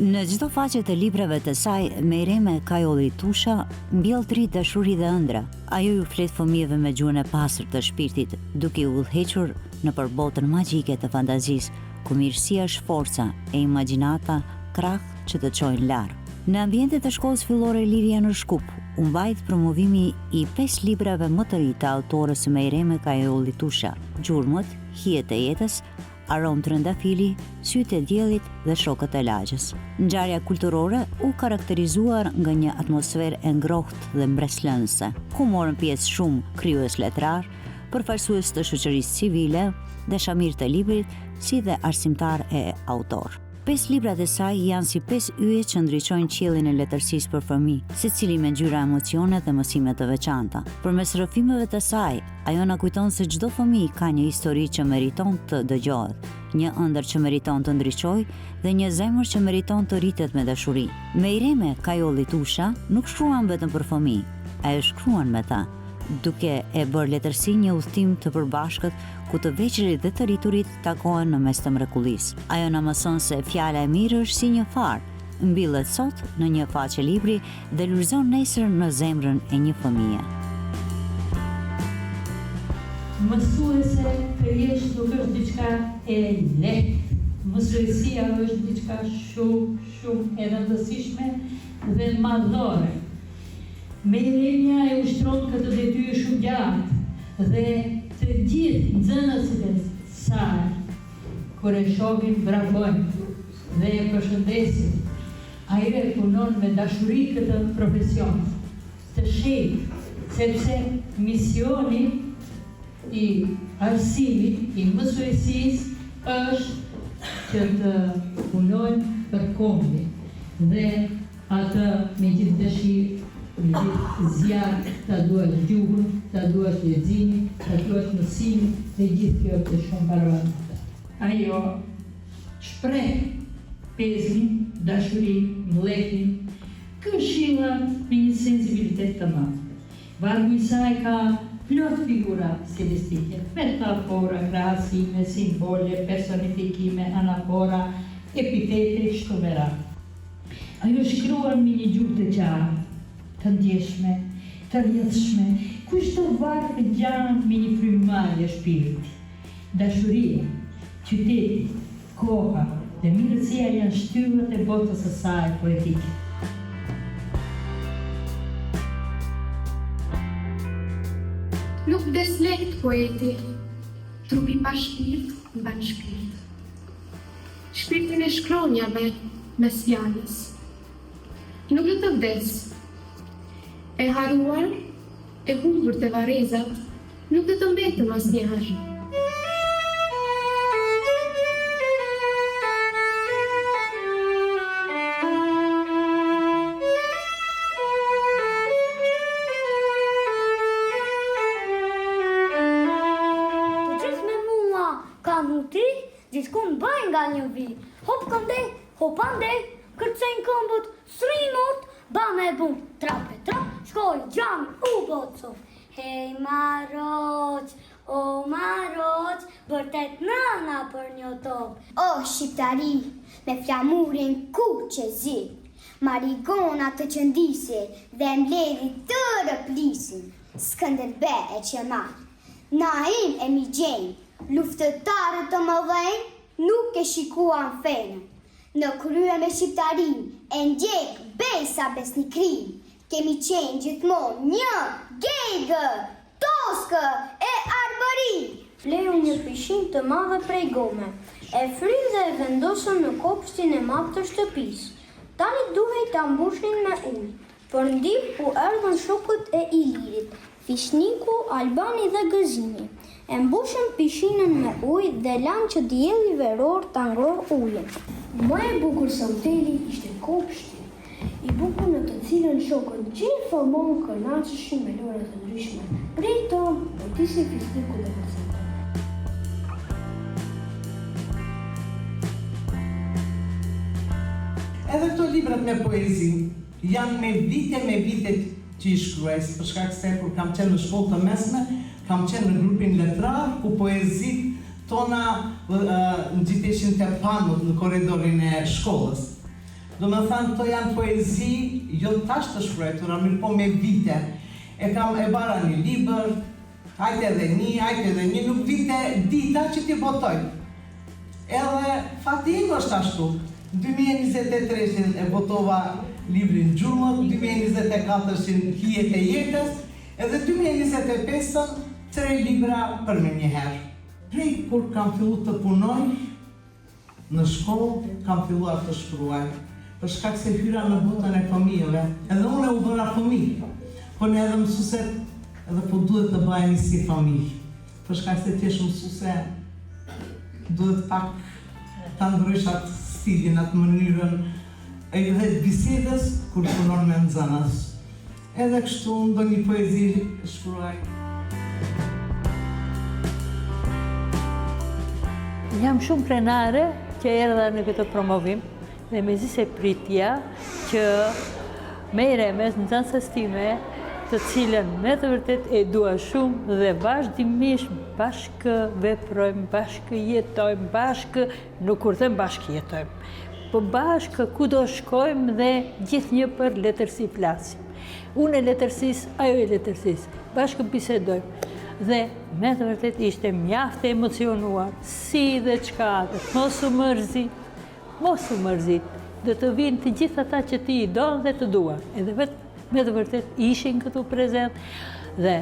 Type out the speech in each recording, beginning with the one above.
Në çdo faqe të librave të saj, Mejreme Kajolli Tusha mbjell të ri dashuri dhe ëndra. Ajo ju flet fëmijëve me gjuhën e pastër të shpirtit, duke u udhëhequr nëpër botën magjike të fantazisë, ku mirësia është forca e imagjinata krah që të çojnë larg. Në ambientet e shkollës fillore Liria në Shkup, u mbajt promovimi i 5 librave më të ri të autorës Mejreme Kajolli Tusha: Gjurmët, Hijet e jetës, Aromë trëndafili, Sytë e diellit dhe Shokët e lagjës. Ngjarja kulturore u karakterizuar nga një atmosferë e ngrohtë dhe mbreslënëse, ku morën pjesë shumë krijues letrar, përfaqësues të shoqërisë civile dhe shamir të librit, si dhe arsimtar e autor. 5 librat e saj janë si 5 yje që ndriçojnë qiellin e letërsisë për fëmijë, secili me ngjyra emocione dhe mësime të veçanta. Përmes rrëfimeve të saj, ajo na kujton se çdo fëmijë ka një histori që meriton të dëgjohet, një ëndër që meriton të ndriçojë dhe një zemër që meriton të rritet me dashuri. Mejreme Kajolli Tusha nuk shkruan vetëm për fëmijë, ajo shkruan me ta, duke e bërë letërsi një udhtim të përbashkët ku të veçërit dhe të rriturit takohen në mes të mrekullisë. Ajo na mëson se fjala e mirë është si një far, mbillet sot në një faqe libri dhe lulëzon nesër në zemrën e një fëmije. Mësuese kryesht nuk është diçka e lehtë. Mësuesia është diçka shumë e rëndësishme dhe madhore. Mejremja e ushtron këtë detyrë shumë gjatë dhe të gjithë nxënësit e saj, kur e shohin, bravojnë dhe e përshëndesin. Ajo e punon me dashuri këtë profesion, të shejtë, sepse misioni i arsimit, i mësuesisë është që të punojnë për kombin dhe atë me gjithë dëshirë, me gjithë zjarr, ta duash gjuhën, ta duash leximin, ta duash mësimin dhe gjithë kjo të shumë paravantë. Ajo shpreh pezin, dashurin, mbledhjen, këshillat me një sensibilitet të madh. Vargu i saj ka plot figura stilistike, metafora, krahasime, simbole, personifikime, anafora, epitete, kështu me radhë. Ajo shkruan me një gjuhë të qartë, të ndjeshme, të rrjedhshme, ku çdo varg e gjanë me një frymëmarrje shpirti. Dashuria, qyteti, koha dhe mirësia janë shtyllat e botës së saj poetike. Nuk des lehtë poeti, trupi pa shpirt, mban shpirt. Shpirtin e shkronjave mes fjalës. Nuk do të vdes. E haruar, e humbur të varrezat, nuk do të mbetëm asnjëherë. Gjithkun bëjnë nga një vi, hop këndej, hop andej, kërcejnë këmbët, srinot, ba me bun, trap e trap, shkoj gjami, u bocov. Hej Maroq, o Maroq, bërtet nëna për një top. O shqiptari, me flamurin ku që zi, marigona të qëndisi dhe mbledhi të rëplisin, Skënderbe e Qemal, Naim e Migjen, luftëtarët të mëdhenj nuk e shikuan fenën. Në krye me shqiptarin e ndjek besa besnikrin, kemi qenë gjithmonë një gegë, toskë e arbëri. Fleu një pishin të madhe prej gome, e fryn dhe e vendosën në kopshtin e madh të shtëpisë. Tani duhej ta mbushin me ujë, por ndih u erdhën shokët e Ilirit, Fishniku, Albani dhe Gëzini. E mbushën pishinën me ujë dhe lanë që dielli veror ta ngrohë ujin. Më e bukur se hoteli ishte kopshti, i bukur në të cilën shokët gjithmonë kënaqeshin me lojra të ndryshme, prej Tom, Otisi, Fishniku dhe Gëzini. Edhe këto librat me poezi janë me vite që i shkruaj, për shkak se kur kam qenë në shkollë të mesme, kam qenë në grupin letrar, ku poezit tona ngjiteshin te panot në korridorin e shkollës. Do me thënë, këto janë poezi, jo tash të shkruajtura, mirë po me vite. E bara një libër, hajte edhe një, nuk vite dita që t'i botoj. Edhe fati im është ashtu. 2023 e botova librin Gjurmët, 2024 Hijet e jetës, edhe 2025 3 libra për me njëherë. Prej kur kam fillu të punoj, në shkollë kam filluar të shkruaj, për shkak se hyra në botën e fëmijëve, edhe unë u bëra fëmijë, po ne edhe mësuset, edhe po duhet të bëhemi si fëmijë, për shkak se t'jesh mësuse, duhet pak ta ndrysh atë stilin, atë mënyrën, edhe bisedës kur punon me nxënës. Edhe kështu ndonjë poezi shkruaj. Jam shumë prenare që erdha në këtë promovim dhe me zi se pritja që mere mes nxënëses time, të cilën me të vërtet e dua shumë dhe vazhdimisht bashkë veprojmë, bashkë jetojmë, bashkë, nuk kur them bashkë jetojmë, po bashkë ku do shkojmë dhe gjithë një për letërsi flasim. Unë e letërsis, ajo e letërsis, bashkë bisedojmë. Dhe me të vërtet ishte mjaft e emocionuar, si dhe qka dhe mos u mërzit, dhe të vinë të gjithë ata që ti i donë dhe të duan. Edhe me të vërtet ishin këtu prezent dhe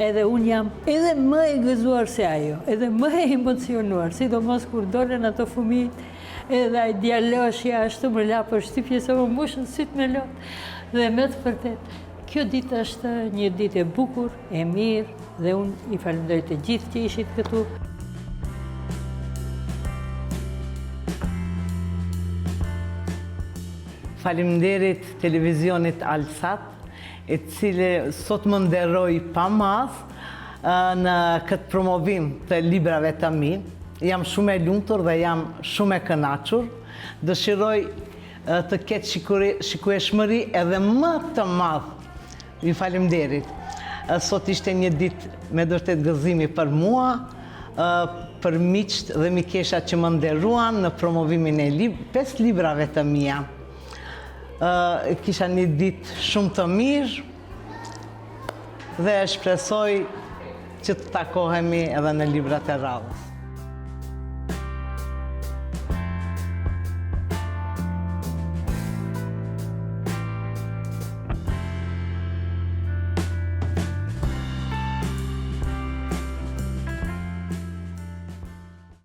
edhe unë jam edhe më e gëzuar se ajo, edhe më e emocionuar, sidomos kur dolen ato fëmijët, edhe ai djaloshja ashtu më la për shtypje se më mbushën sytë me lotë. Dhe me të vërtet, kjo ditë është një ditë e bukur, e mirë, dhe unë i falenderoj të gjithë që ishit këtu. Faleminderit televizionit Alsat, e cili sot më nderoi pa mas në këtë promovim të librave të mi. Jam shumë e lumtur dhe jam shumë e kënaqur. Dëshiroj të ketë shikueshmëri edhe më të madh. Ju faleminderit. Sot ishte një ditë me vërtet gëzimi për mua, për miqt dhe mikeshat që më nderuan në promovimin e 5 librave të mia. Kisha një ditë shumë të mirë dhe shpresoj që të takohemi edhe në librat e radhës.